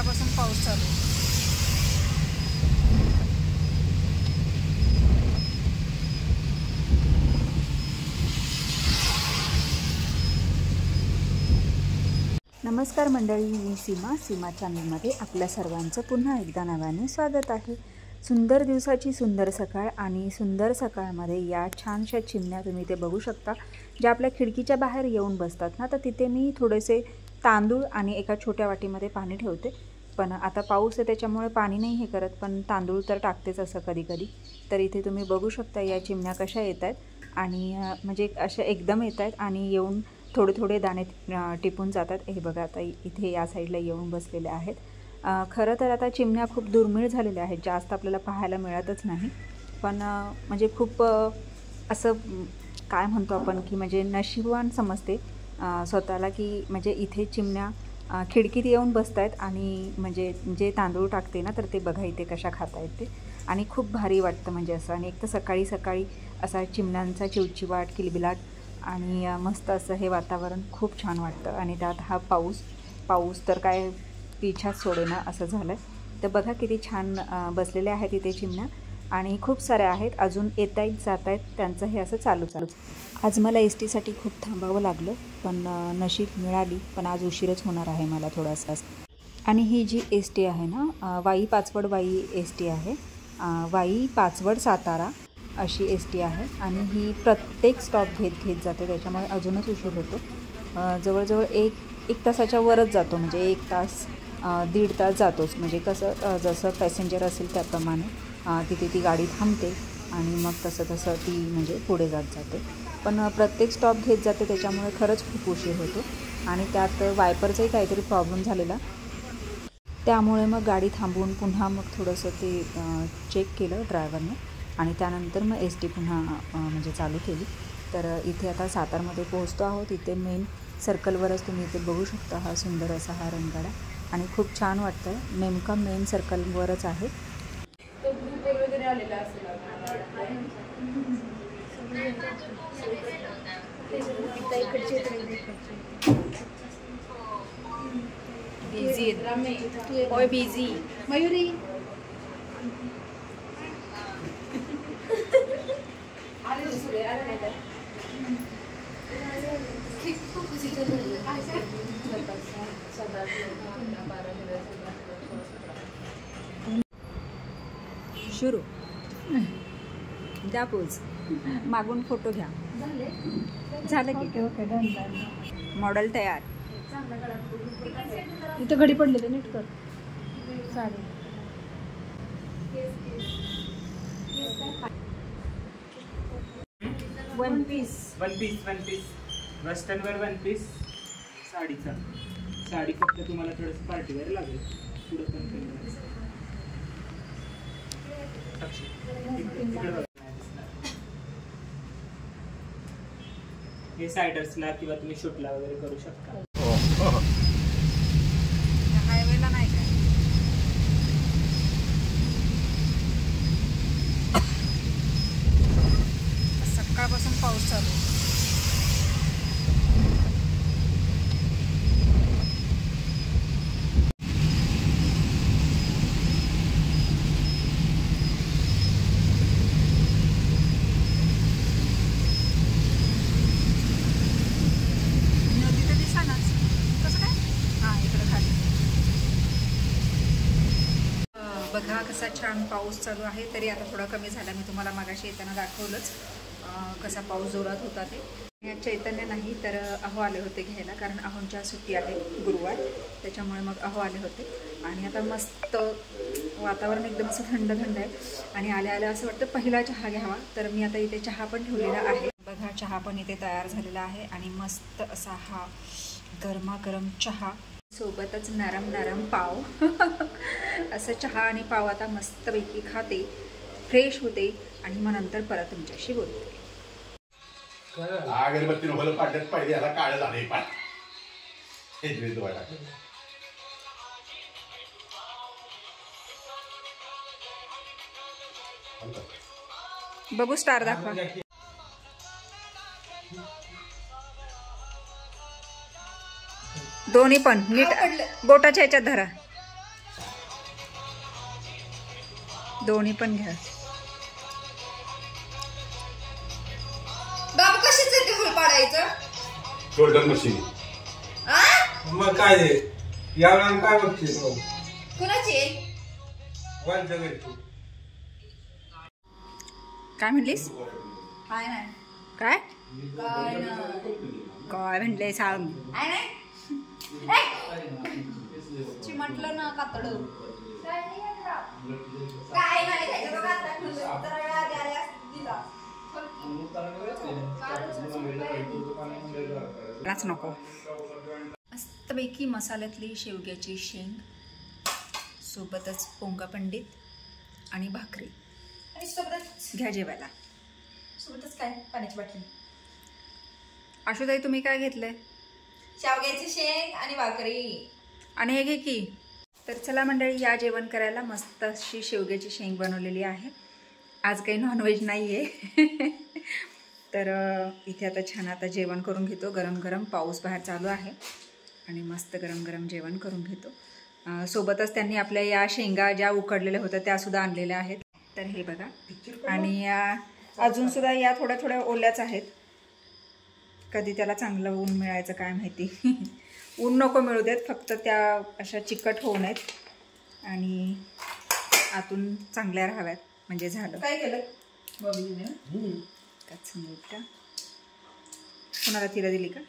सकाळपासून पाऊस चालू आहे. नमस्कार मंडळी, मी सीमा चॅनलमध्ये आपल्या सर्वांचं पुन्हा एकदा नव्याने स्वागत आहे. सुंदर दिवसाची सुंदर सकाळ आणि सुंदर सकाळमध्ये या छानशा चिमण्या तुम्ही ते बघू शकता, ज्या आपल्या खिडकीच्या बाहेर येऊन बसतात ना. तर तिथे मी थोडेसे तांदूळ आणि एका छोट्या वाटीमध्ये पाणी ठेवते. पण आता पाऊस आहे त्याच्यामुळे पाणी नाही हे करत, पण तांदूळ तर टाकतेच असं कधी कधी. तर इथे तुम्ही बघू शकता या चिमण्या कशा येत आहेत आणि म्हणजे अशा एकदम येत आहेत आणि येऊन थोडे थोडे दाणे टिपून जातात. हे बघा, आता इथे या साईडला येऊन बसलेले आहेत. खरं तर आता चिमण्या खूप दुर्मिळ झालेल्या आहेत, जास्त आपल्याला पाहायला मिळतच नाही. पण म्हणजे खूप असं काय म्हणतो आपण की म्हणजे नशीबवान समजते स्वतःला, की म्हणजे इथे चिमण्या खिडकीत येऊन बसत आहेत आणि म्हणजे जे तांदूळ टाकते ना, तर ते बघा इथे कशा खाता आहेत ते. आणि खूप भारी वाटतं म्हणजे असं. आणि एक तर सकाळी सकाळी असा चिमण्यांचा चिवचिवाट, किलबिलाट आणि मस्त असं हे वातावरण खूप छान वाटतं. आणि त्यात हा पाऊस तर काय पिछाच सोडेना असं झालं आहे. तर बघा किती छान बसलेले आहेत इथे चिमण्या आणि खूप साऱ्या आहेत, अजून येत आहेत जात आहेत, त्यांचं हे असं चालू. आज मला एस टीसाठी खूप थांबावं लागलं, पण नशीब मिळाली. पण आज उशीरच होणार आहे मला थोडासा. आणि ही जी एस टी आहे ना, वाई पाचवड वाई एस टी आहे. वाई पाचवड सातारा अशी एस टी आहे आणि ही प्रत्येक स्टॉप घेत जाते, त्याच्यामुळे अजूनच उशीर होतो. जवळजवळ एक तासाच्या वरच जातो, म्हणजे 1 तास 1.5 तास जातोच. म्हणजे कसं जसं पॅसेंजर असेल त्याप्रमाणे तिथे ती गाडी थांबते आणि मग तसं ती म्हणजे पुढे जाते. पण प्रत्येक स्टॉप घेत जाते, त्याच्यामुळे खरंच खूप उशीर होतो. आणि त्यात वायपरचाही काहीतरी प्रॉब्लेम झालेला, त्यामुळे मग गाडी थांबवून पुन्हा मग थोडंसं ते चेक केलं ड्रायव्हरने आणि त्यानंतर मग एस टी पुन्हा म्हणजे चालू केली. तर इथे आता सातारमध्ये पोहोचतो आहोत. इथे मेन सर्कलवरच तुम्ही इथे बघू शकता हा सुंदर असा हा रणगाडा आणि खूप छान वाटतं आहे. नेमका मेन सर्कलवरच आहे. बिझी होय, बिझी मयुरी. शुरू द्या पोज, मागून फोटो घ्या. झालं की मॉडेल तयार. इथं घडी पडले तर नीट कर. Sari one piece western wear one piece sari फक्त तुम्हाला थोडंसं पार्टीवेअर लागेल. पुढं पण हे सायडर्सला किंवा तुम्ही शूटला वगैरे करू शकता. हायवेला नाही काय. सकाळपासून पाऊस चालू आहे. बघा कसा छान पाऊस चालू आहे. तरी आता थोडा कमी झाला. मी तुम्हाला मागाशी येताना दाखवलंच कसा पाऊस जोरात होता ते. चैतन्य नाही तर अहो आले होते घ्यायला, कारण अहोंच्या सुट्टी आहे गुरुवार, त्याच्यामुळे मग अहो आले होते. आणि आता मस्त वातावरण एकदम असं थंड आहे आणि आल्या असं वाटतं पहिला चहा घ्यावा. तर मी आता इथे चहा पण ठेवलेला आहे. बघा चहा पण इथे तयार झालेला आहे आणि मस्त असा हा गरमागरम चहा, सोबतच नरम पाव. असं चहा आणि पाव आता मस्तपैकी खाते, फ्रेश होते आणि मग नंतर परत तुमच्याशी बोलते. अगरबत्ती नव्हतं पाड्यात पाहिजे, याला काळ झाले पाठ हे बघू स्टार दाखवा. दोन्ही पण नीट बोटाच्या ह्याच्यात धरा. दोन्ही पण घ्या. बाबा कशाच ते फुल पाडायचं शोल्डर मशीन. मग काय रे यावेळेला काय बघते कुणाची काय म्हणलीस? काय नाही काय काय नाही काय म्हणले सांग. काय नाही चिमटलं ना कातड काय नाही खायचं बघा आता ठेवलं. जरा वेळा द्यायला दिला. लाच नको. मस्तपैकी मसाल्यातली शेवग्याची शेंग सोबतच पोंगा पंडित आणि भाकरी आणि सोबतच घ्या जेवायला. काय पाण्याची बाटली आशुताई तुम्ही काय घेतलंय? शेवग्याची शेंग आणि भाकरी. आणि हे घे की. तर चला मंडळी या जेवण करायला. मस्त अशी शेवग्याची शेंग बनवलेली आहे. आज काही नॉनव्हेज नाही आहे. तर इथे आता छान आता जेवण करून घेतो. गरम गरम पाऊस बाहेर चालू आहे आणि मस्त गरम गरम जेवण करून घेतो. सोबतच त्यांनी आपल्या या शेंगा ज्या उकडलेल्या होत्या त्यासुद्धा आणलेल्या आहेत. तर हे बघा. आणि अजूनसुद्धा या थोड्या थोड्या ओल्याच आहेत. कधी त्याला चांगलं ऊन मिळायचं काय माहिती. ऊन नको मिळू देत, फक्त त्या अशा चिकट होऊ नयेत आणि आतून चांगल्या राहाव्यात म्हणजे झालं. काय केलं बघू का कोणाला तिला दिली का?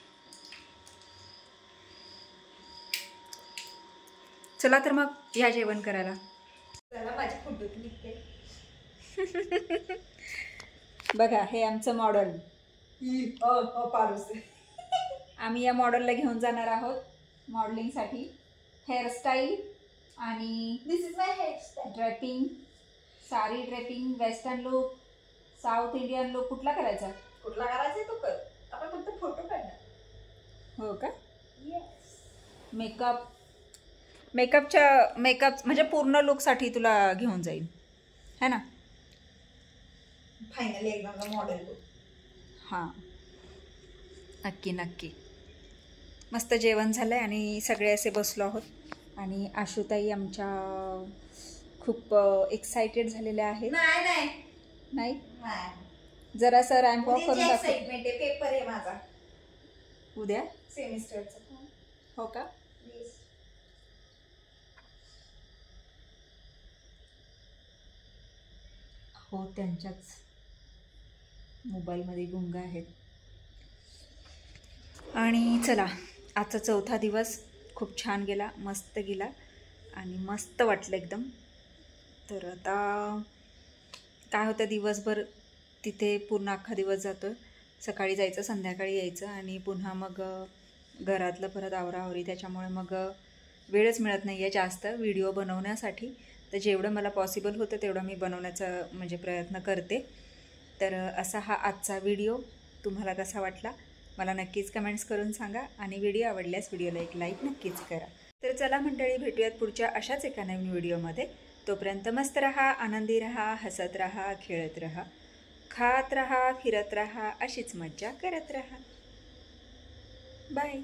चला तर मग या जेवण करायला. चला माझे फोटो निघते. बघा हे आमचं मॉडेल. पारूस आम्ही या मॉडेलला घेऊन जाणार आहोत मॉडेलिंगसाठी. हेअरस्टाईल आणि this is my hairstyle. Draping, sari draping, western look, south Indian look कुठला करायचा? कुठला करायचा तो कर. आपण फक्त फोटो काढणार. हो का? येस. मेकअप म्हणजे पूर्ण लुकसाठी तुला घेऊन जाईल है ना? फायनली एकदा मॉडेल. हां नक्की नक्की. मस्त जेवण झालं आहे आणि सगळे असे बसलो आहोत आणि आशुताई आमच्या खूप एक्सायटेड झालेल्या आहेत. नाही नाही जरासं रॅम्प वॉक करून दाखव. एक्साइटमेंट आहे. पेपर आहे माझा उद्या सेमिस्टरचा. हो का? हो त्यांच्याच मोबाईलमध्ये गुंग आहेत. आणि चला आजचा चौथा दिवस खूप छान गेला, मस्त गेला आणि मस्त वाटलं एकदम. तर आता काय होतं दिवसभर तिथे पूर्ण अख्खा दिवस जातो. सकाळी जायचं, संध्याकाळी यायचं आणि पुन्हा मग घरातलं परत आवराआवरी. त्याच्यामुळे मग वेळच मिळत नाही आहे जास्त व्हिडिओ बनवण्यासाठी. तर जेवढं मला पॉसिबल होतं तेवढं मी बनवण्याचा म्हणजे प्रयत्न करते. तर असा हा आजचा व्हिडिओ तुम्हाला कसा वाटला मला नक्कीच कमेंट्स करून सांगा आणि व्हिडिओ आवडल्यास व्हिडिओला एक लाईक नक्कीच करा. तर चला मंडळी भेटूयात पुढच्या अशाच एका नवीन व्हिडिओमध्ये. तोपर्यंत मस्त रहा, आनंदी रहा, हसत रहा, खेळत रहा, खात रहा, फिरत रहा, अशीच मज्जा करत रहा. बाय.